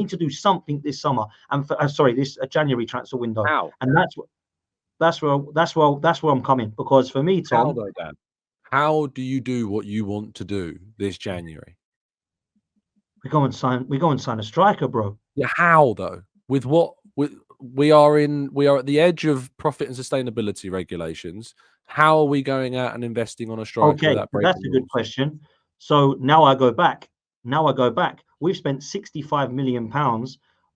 need to do something this summer, and this January transfer window. How? And that's where I'm coming, because for me, Tom, how though, Dan? How do you do what you want to do this January? we go and sign a striker, bro. Yeah, how though? With what? We are at the edge of profit and sustainability regulations. How are we going out and investing on a striker Okay, without breaking that's a good rules? question. So now I go back. We've spent £65 million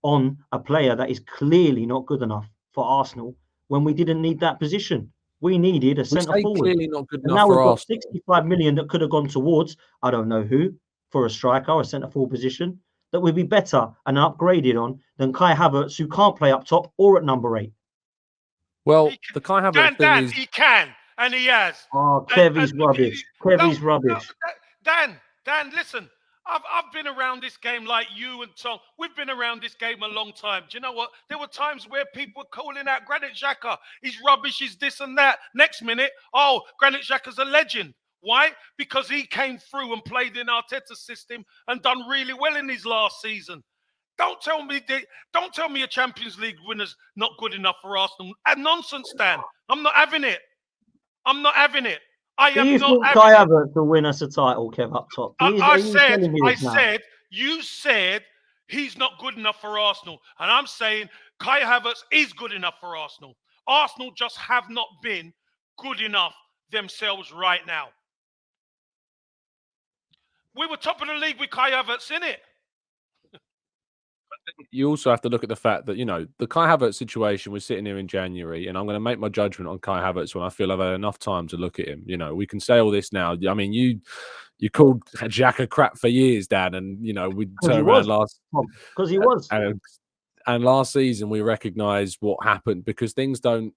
on a player that is clearly not good enough for Arsenal when we didn't need that position. We needed a centre forward. Clearly not good And enough now for we've got Arsenal. 65 million that could have gone towards, I don't know who, for a striker or a centre forward position that would be better and upgraded on than Kai Havertz, who can't play up top or at number 8. Well, the Kai Havertz thing is... he can, and he has. Oh, Kevy's rubbish. Kevy's rubbish. Dan, listen. I've been around this game like you and Tom. We've been around this game a long time. Do you know what? There were times where people were calling out Granit Xhaka. He's rubbish, he's this and that. Next minute, oh, Granit Xhaka's a legend. Why? Because he came through and played in Arteta's system and done really well in his last season. Don't tell me a Champions League winner's not good enough for Arsenal. Nonsense, Dan. I'm not having it. I am not having Kai Havertz will win us a title, Kev, up top? You said he's not good enough for Arsenal. And I'm saying Kai Havertz is good enough for Arsenal. Arsenal just have not been good enough themselves right now. We were top of the league with Kai Havertz in it. You also have to look at the fact that, the Kai Havertz situation, we're sitting here in January, and I'm going to make my judgment on Kai Havertz when I feel I've had enough time to look at him. We can say all this now. I mean, you called Xhaka crap for years, Dan, and, we turned around because he was. And last season, we recognised what happened because things don't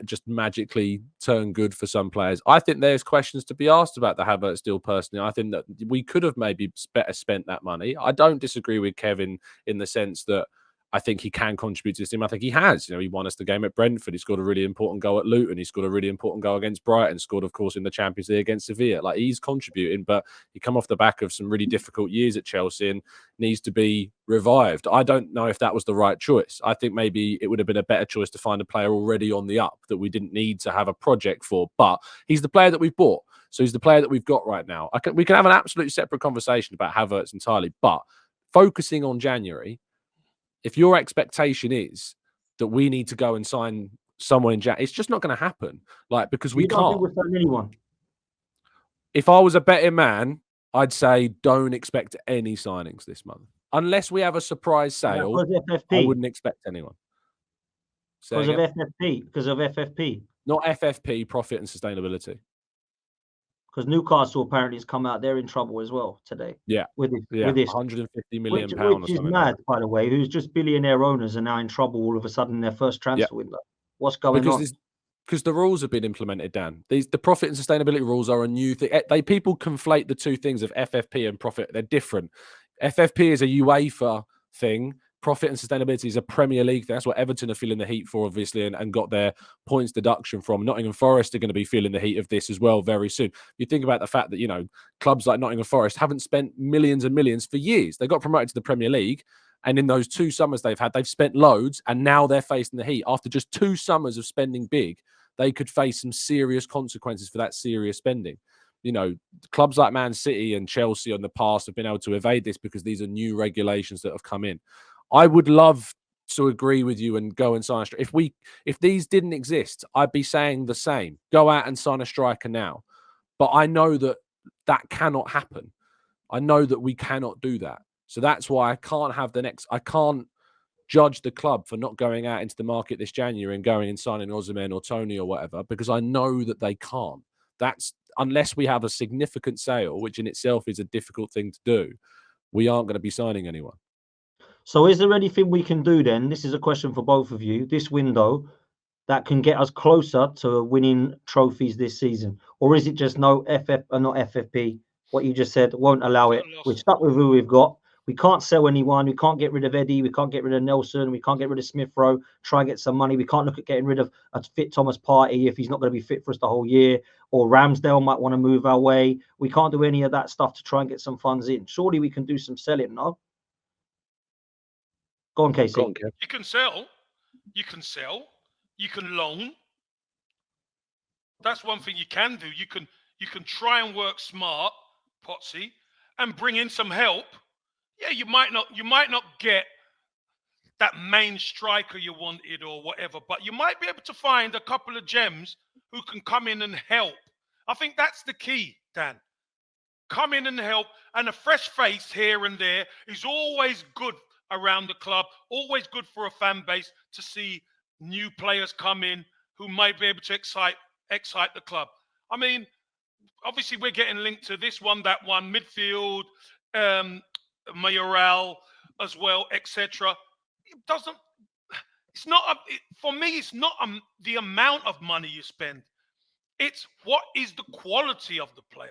just magically turn good for some players. I think there's questions to be asked about the Havertz deal personally. I think that we could have maybe better spent that money. I don't disagree with Kevin in the sense that I think he can contribute to this team. I think he has. He won us the game at Brentford. He scored a really important goal at Luton. He scored a really important goal against Brighton. Scored, of course, in the Champions League against Sevilla. Like, he's contributing, but he come off the back of some really difficult years at Chelsea and needs to be revived. I don't know if that was the right choice. I think maybe it would have been a better choice to find a player already on the up that we didn't need to have a project for. But he's the player that we've bought. So he's the player that we've got right now. We can have an absolute separate conversation about Havertz entirely, but focusing on January, if your expectation is that we need to go and sign someone in January, it's just not going to happen. Because we can't. Don't think we'll sign anyone. If I was a betting man, I'd say don't expect any signings this month. Unless we have a surprise sale, I wouldn't expect anyone. Because of FFP. Not FFP, profit and sustainability. Because Newcastle apparently has come out, they're in trouble as well today. Yeah, with this, £150 million pounds, which is mad, by the way. Who's just billionaire owners are now in trouble all of a sudden in their first transfer window. What's going on? Because the rules have been implemented, Dan. The profit and sustainability rules are a new thing. People conflate the two things of FFP and profit. They're different. FFP is a UEFA thing. Profit and sustainability is a Premier League thing. That's what Everton are feeling the heat for, obviously, and got their points deduction from. Nottingham Forest are going to be feeling the heat of this as well very soon. You think about the fact that, clubs like Nottingham Forest haven't spent millions and millions for years. They got promoted to the Premier League, and in those 2 summers they've spent loads, and now they're facing the heat. After just 2 summers of spending big, they could face some serious consequences for that serious spending. Clubs like Man City and Chelsea in the past have been able to evade this because these are new regulations that have come in. I would love to agree with you and go and sign a striker. If these didn't exist, I'd be saying the same. Go out and sign a striker now. But I know that cannot happen. I know that we cannot do that. So that's why I can't judge the club for not going out into the market this January and going and signing Osimhen or Tony or whatever, because I know that they can't. That's unless we have a significant sale, which in itself is a difficult thing to do, we aren't going to be signing anyone. So is there anything we can do then? This is a question for both of you. This window that can get us closer to winning trophies this season? Or is it just not FFP? What you just said won't allow it. We're stuck with who we've got. We can't sell anyone. We can't get rid of Eddie. We can't get rid of Nelson. We can't get rid of Smith Rowe. Try and get some money. We can't look at getting rid of a fit Thomas Partey if he's not going to be fit for us the whole year. Or Ramsdale might want to move our way. We can't do any of that stuff to try and get some funds in. Surely we can do some selling, no? Go on, Casey. Go on, Kev. You can sell. You can sell. You can loan. That's one thing you can do. You can try and work smart, Potsy, and bring in some help. Yeah, you might not get that main striker you wanted or whatever, but you might be able to find a couple of gems who can come in and help. I think that's the key, Dan. Come in and help, and a fresh face here and there is always good around the club, always good for a fan base to see new players come in who might be able to excite the club. I mean, obviously we're getting linked to this one, that one, midfield, Mayoral as well, etc. It doesn't. It's not for me. It's not the amount of money you spend. It's what is the quality of the player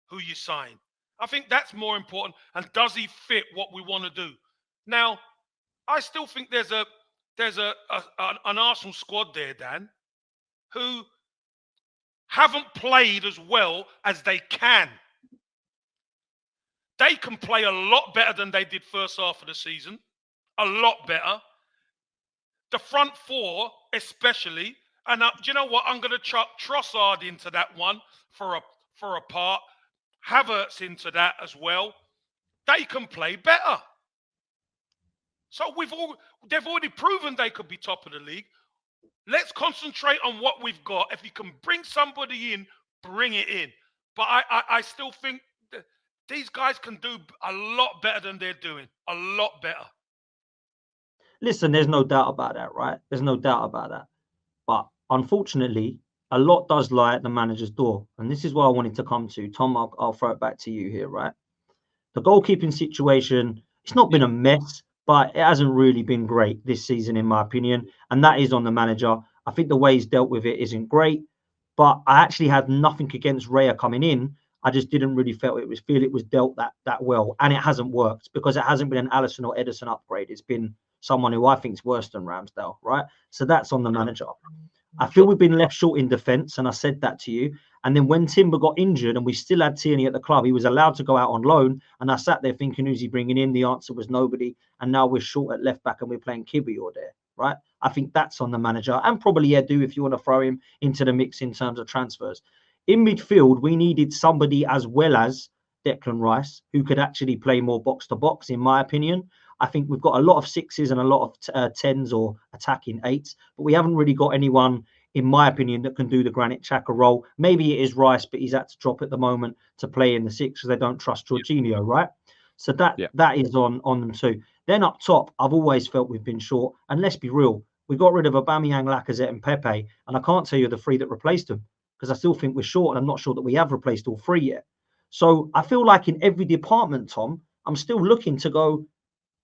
who you sign. I think that's more important. And does he fit what we want to do? Now, I still think there's an Arsenal squad there, Dan, who haven't played as well as they can. They can play a lot better than they did first half of the season. A lot better. The front four, especially. And do you know what? I'm going to chuck Trossard into that one for a part. Havertz into that as well. They can play better. So they've already proven they could be top of the league. Let's concentrate on what we've got. If you can bring somebody in, bring it in. But I still think that these guys can do a lot better than they're doing. A lot better. Listen, there's no doubt about that, right? There's no doubt about that. But unfortunately, a lot does lie at the manager's door. And this is what I wanted to come to. Tom, I'll throw it back to you here, right? The goalkeeping situation, it's not been a mess, but it hasn't really been great this season, in my opinion. And that is on the manager. I think the way he's dealt with it isn't great. But I actually had nothing against Raya coming in. I just didn't really feel it was dealt that well. And it hasn't worked because it hasn't been an Alisson or Ederson upgrade. It's been someone who I think is worse than Ramsdale, right? So that's on the manager. I feel we've been left short in defence, and I said that to you. And then when Timber got injured and we still had Tierney at the club, he was allowed to go out on loan. And I sat there thinking, who's he bringing in? The answer was nobody. And now we're short at left back and we're playing Kiwior there, right? I think that's on the manager. And probably Edu if you want to throw him into the mix in terms of transfers. In midfield, we needed somebody as well as Declan Rice who could actually play more box-to-box, in my opinion. I think we've got a lot of sixes and a lot of tens or attacking eights, but we haven't really got anyone, in my opinion, that can do the Granit Xhaka role. Maybe it is Rice, but he's had to drop at the moment to play in the six because they don't trust Jorginho, right? So that is on them too. Then up top, I've always felt we've been short. And let's be real, we got rid of Aubameyang, Lacazette and Pepe, and I can't tell you the three that replaced them because I still think we're short, and I'm not sure that we have replaced all three yet. So I feel like in every department, Tom, I'm still looking to go,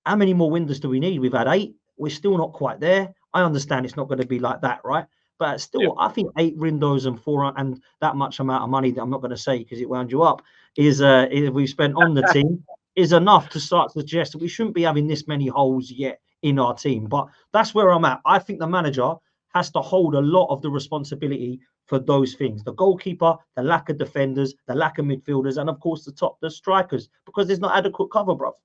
how many more windows do we need? We've had 8. We're still not quite there. I understand it's not going to be like that, right? But still, I think 8 windows and 4 and that much amount of money that I'm not going to say because it wound you up is we've spent on the team is enough to start to suggest that we shouldn't be having this many holes yet in our team. But that's where I'm at. I think the manager has to hold a lot of the responsibility for those things: the goalkeeper, the lack of defenders, the lack of midfielders, and of course the strikers, because there's not adequate cover, bro.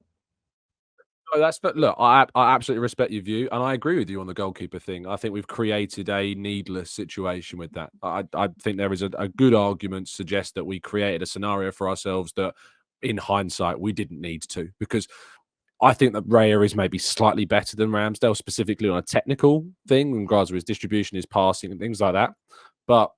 But look, I absolutely respect your view, and I agree with you on the goalkeeper thing. I think we've created a needless situation with that. I think there is a good argument to suggest that we created a scenario for ourselves that, in hindsight, we didn't need to, because I think that Raya is maybe slightly better than Ramsdale, specifically on a technical thing, in regards to his distribution, his passing, and things like that. But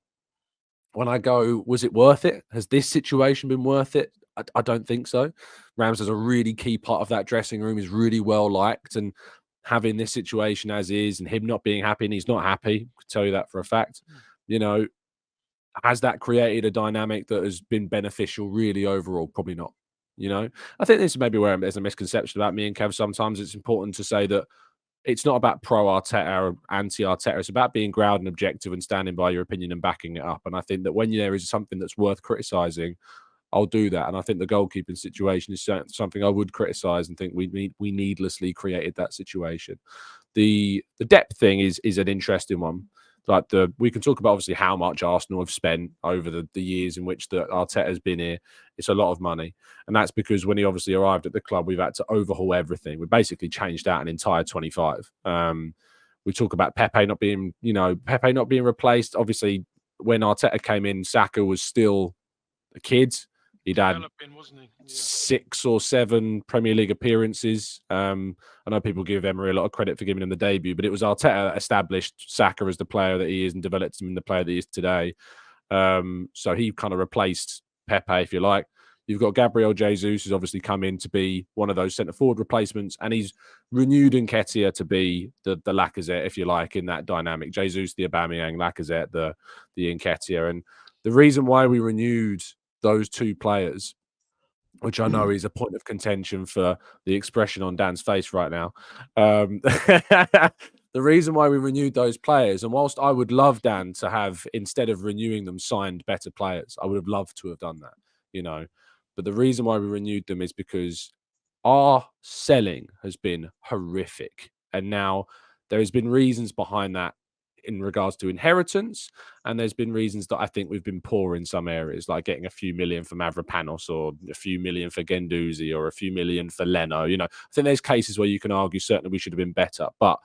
when I go, was it worth it? Has this situation been worth it? I don't think so. Rams is a really key part of that dressing room, is really well liked, and having this situation as is and him not being happy, and he's not happy, I can tell you that for a fact, you know, has that created a dynamic that has been beneficial really overall? Probably not. You know, I think this is maybe where there's a misconception about me and Kev. Sometimes it's important to say that it's not about pro Arteta or anti Arteta. It's about being grounded and objective and standing by your opinion and backing it up. And I think that when there is something that's worth criticising, I'll do that. And I think the goalkeeping situation is something I would criticise and think we needlessly created that situation. The depth thing is an interesting one. Like we can talk about obviously how much Arsenal have spent over the years in which the Arteta has been here. It's a lot of money, and that's because when he obviously arrived at the club, we've had to overhaul everything. We basically changed out an entire 25. We talk about Pepe not being replaced. Obviously, when Arteta came in, Saka was still a kid. He'd had wasn't he? 6 or 7 Premier League appearances. I know people give Emery a lot of credit for giving him the debut, but it was Arteta that established Saka as the player that he is and developed him in the player that he is today. So he kind of replaced Pepe, if you like. You've got Gabriel Jesus, who's obviously come in to be one of those centre-forward replacements, and he's renewed Nketiah to be the Lacazette, if you like, in that dynamic. Jesus, the Aubameyang, Lacazette, the Nketiah. And the reason why we renewed those 2 players, which I know is a point of contention for the expression on Dan's face right now. The reason why we renewed those players, and whilst I would love Dan to have, instead of renewing them, signed better players, I would have loved to have done that, you know. But the reason why we renewed them is because our selling has been horrific. And now there has been reasons behind that in regards to inheritance, and there's been reasons that I think we've been poor in some areas, like getting a few million for Mavropanos or a few million for Guendouzi or a few million for Leno. You know, I think there's cases where you can argue certainly we should have been better, but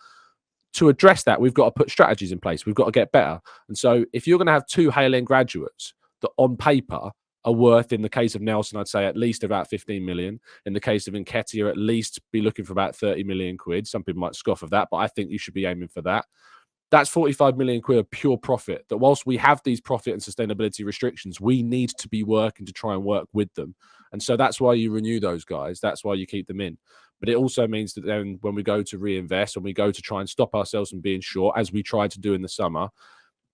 to address that, we've got to put strategies in place. We've got to get better. And so if you're going to have 2 Hale graduates that on paper are worth, in the case of Nelson, I'd say at least about 15 million. In the case of Nketiah, at least be looking for about 30 million quid. Some people might scoff of that, but I think you should be aiming for that. That's 45 million quid of pure profit, that whilst we have these profit and sustainability restrictions, we need to be working to try and work with them. And so that's why you renew those guys. That's why you keep them in. But it also means that then when we go to reinvest, when we go to try and stop ourselves from being short, as we tried to do in the summer,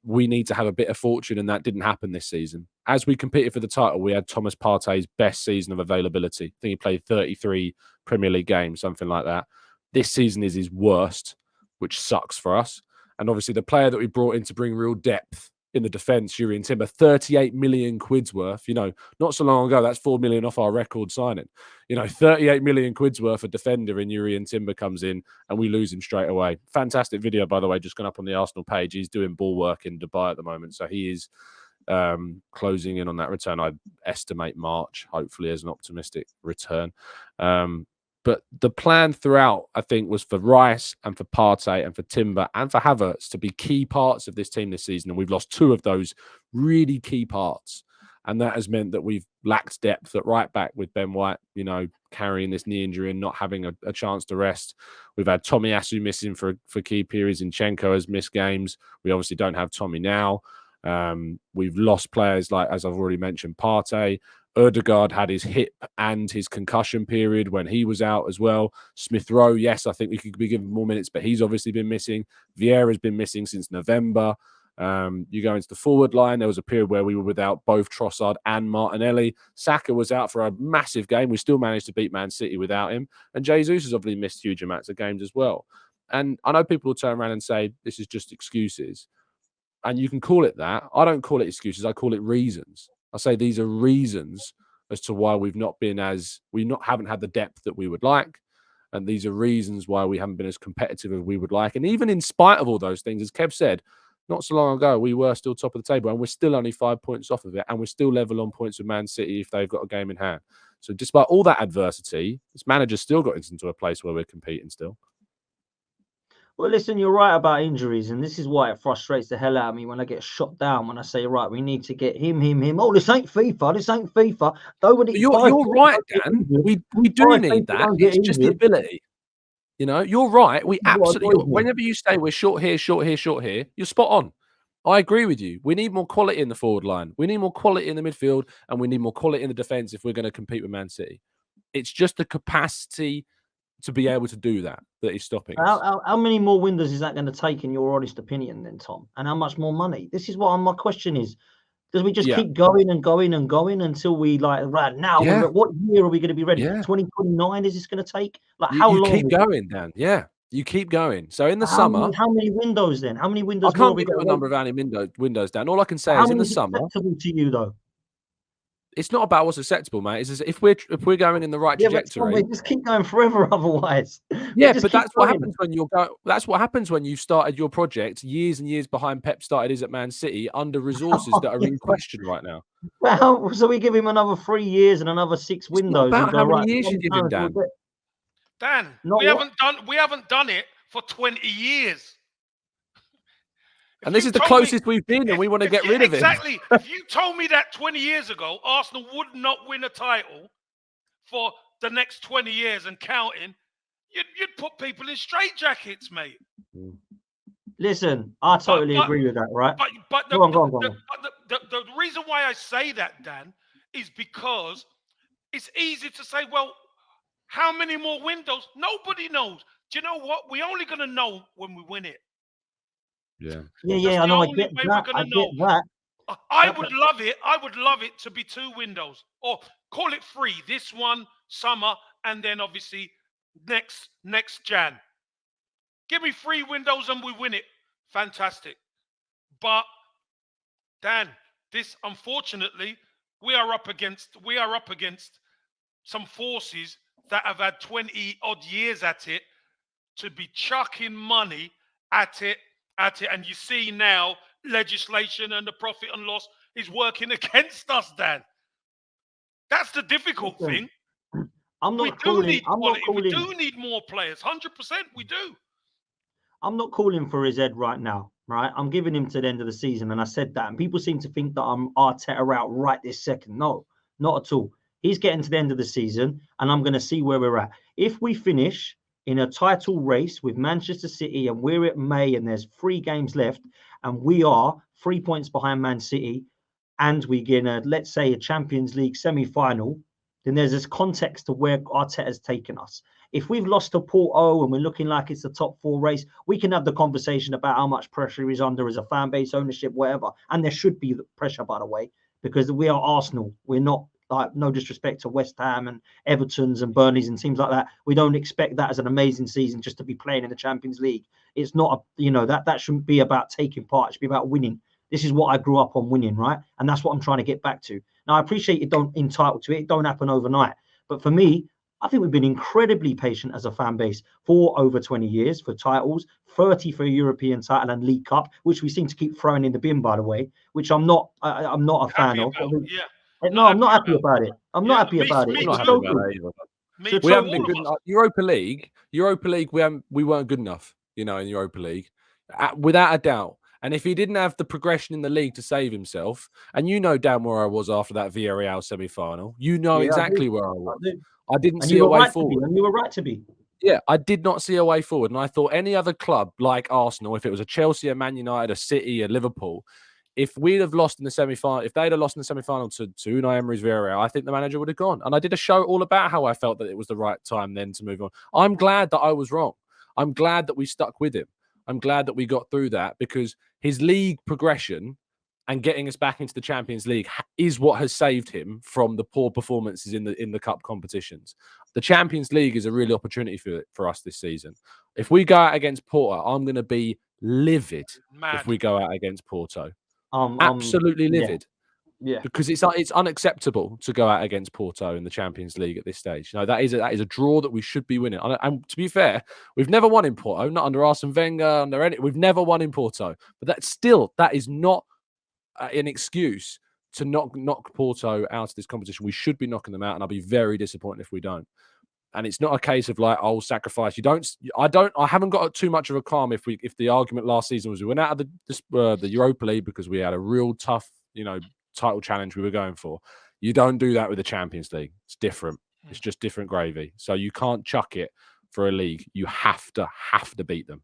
we need to have a bit of fortune, and that didn't happen this season. As we competed for the title, we had Thomas Partey's best season of availability. I think he played 33 Premier League games, something like that. This season is his worst, which sucks for us. And obviously the player that we brought in to bring real depth in the defence, Yuri and Timber, 38 million quid's worth. You know, not so long ago, that's 4 million off our record signing. You know, 38 million quid's worth of defender in Yuri and Timber comes in and we lose him straight away. Fantastic video, by the way, just gone up on the Arsenal page. He's doing ball work in Dubai at the moment. So he is closing in on that return. I estimate March, hopefully, as an optimistic return. But the plan throughout, I think, was for Rice and for Partey and for Timber and for Havertz to be key parts of this team this season. And we've lost 2 of those really key parts. And that has meant that we've lacked depth at right back with Ben White, you know, carrying this knee injury and not having a chance to rest. We've had Tomiyasu missing for key periods. Zinchenko has missed games. We obviously don't have Tommy now. We've lost players like, as I've already mentioned, Partey. Ødegaard had his hip and his concussion period when he was out as well. Smith Rowe, yes, I think we could be given more minutes, but he's obviously been missing. Vieira has been missing since November. You go into the forward line, there was a period where we were without both Trossard and Martinelli. Saka was out for a massive game. We still managed to beat Man City without him. And Jesus has obviously missed huge amounts of games as well. And I know people will turn around and say, this is just excuses. And you can call it that. I don't call it excuses. I call it reasons. I say these are reasons as to why haven't had the depth that we would like. And these are reasons why we haven't been as competitive as we would like. And even in spite of all those things, as Kev said, not so long ago, we were still top of the table and we're still only 5 points off of it. And we're still level on points with Man City if they've got a game in hand. So despite all that adversity, this manager's still got us into a place where we're competing still. Well, listen, you're right about injuries, and this is why it frustrates the hell out of me when I get shot down when I say, right, we need to get him. Oh, this ain't FIFA. Nobody. You're right, Dan. We do need that. It's just the ability. You know, you're right. We absolutely. Whenever you say we're short here, you're spot on. I agree with you. We need more quality in the forward line. We need more quality in the midfield, and we need more quality in the defence if we're going to compete with Man City. It's just the capacity to be able to do that is stopping us. How many more windows is that going to take, in your honest opinion, then, Tom? And how much more money? This is what my question is. Does we just keep going until we right now? What year are we going to be ready? 2029? Is this going to take? How long? You keep going, Dan. Yeah, you keep going. So in the summer, how many windows then? How many windows? I can't give you a number of how many windows, Dan. All I can say is in the summer. Acceptable to you though? it's not about what's acceptable, mate. It's just, if we're going in the right trajectory, but just keep going forever otherwise. yeah. But that's what happens when that's what happens when you started your project years and years behind. Pep started his at Man City under resources that are in question right now. Well, so we give him another 3 years and another 6 windows. It's not about and go, how many right, years you give him, Dan. Dan, Not we haven't done it for 20 years. And this is the closest we've been, and we want to get rid of it. Exactly. If you told me that 20 years ago, Arsenal would not win a title for the next 20 years and counting, you'd put people in straitjackets, mate. Listen, I totally agree with that, right? But Go on. The reason why I say that, Dan, is because it's easy to say, well, how many more windows? Nobody knows. Do you know what? We're only going to know when we win it. Yeah. I know. I get that. I would love it. I would love it to be 2 windows, or call it 3. This one, summer, and then obviously next Jan. Give me 3 windows and we win it. Fantastic. But Dan, this unfortunately, we are up against some forces that have had 20 odd years at it to be chucking money at it. And you see now legislation and the profit and loss is working against us, Dan. That's the difficult thing. We do need more players. 100% we do. I'm not calling for his head right now, right? I'm giving him to the end of the season. And I said that. And people seem to think that I'm Arteta out right this second. No, not at all. He's getting to the end of the season and I'm going to see where we're at. If we finish in a title race with Manchester City and we're at May and there's 3 games left and we are 3 points behind Man City and we get let's say a Champions League semi-final, then there's this context to where Arteta's taken us. If we've lost to Porto and we're looking like it's a top 4 race, we can have the conversation about how much pressure he's under as a fan base, ownership, whatever. And there should be pressure, by the way, because we are Arsenal. We're not, like, no disrespect to West Ham and Everton's and Burnley's and teams like that. We don't expect that as an amazing season just to be playing in the Champions League. It's not, that shouldn't be about taking part. It should be about winning. This is what I grew up on, winning, right? And that's what I'm trying to get back to. Now, I appreciate you don't entitle to it. It don't happen overnight. But for me, I think we've been incredibly patient as a fan base for over 20 years for titles, 30 for a European title and League Cup, which we seem to keep throwing in the bin, by the way, which I'm not a fan of. No, I'm not happy about it. I'm not happy about it. I'm not happy about it either. We haven't been good enough. Europa League, we weren't good enough, in Europa League, without a doubt. And if he didn't have the progression in the league to save himself, and damn where I was after that Villarreal semi-final, exactly where I was. I didn't see a way forward. And you were right to be. Yeah, I did not see a way forward. And I thought any other club like Arsenal, if it was a Chelsea, a Man United, a City, a Liverpool, if we'd have lost in the semi-final, if they'd have lost in the semi-final to Unai Emery's Villarreal, I think the manager would have gone. And I did a show all about how I felt that it was the right time then to move on. I'm glad that I was wrong. I'm glad that we stuck with him. I'm glad that we got through that because his league progression and getting us back into the Champions League is what has saved him from the poor performances in the cup competitions. The Champions League is a real opportunity for us this season. If we go out against Porto, I'm going to be livid. If we go out against Porto. Absolutely livid. Yeah. Because it's unacceptable to go out against Porto in the Champions League at this stage. That is a draw that we should be winning. And to be fair, we've never won in Porto, not under Arsene Wenger, we've never won in Porto. But that is not an excuse to knock Porto out of this competition. We should be knocking them out, and I'll be very disappointed if we don't. And it's not a case of sacrifice. I haven't got too much of a calm if the argument last season was we went out of the Europa League because we had a real tough, title challenge we were going for. You don't do that with the Champions League. It's different. It's just different gravy. So you can't chuck it for a league. You have to beat them.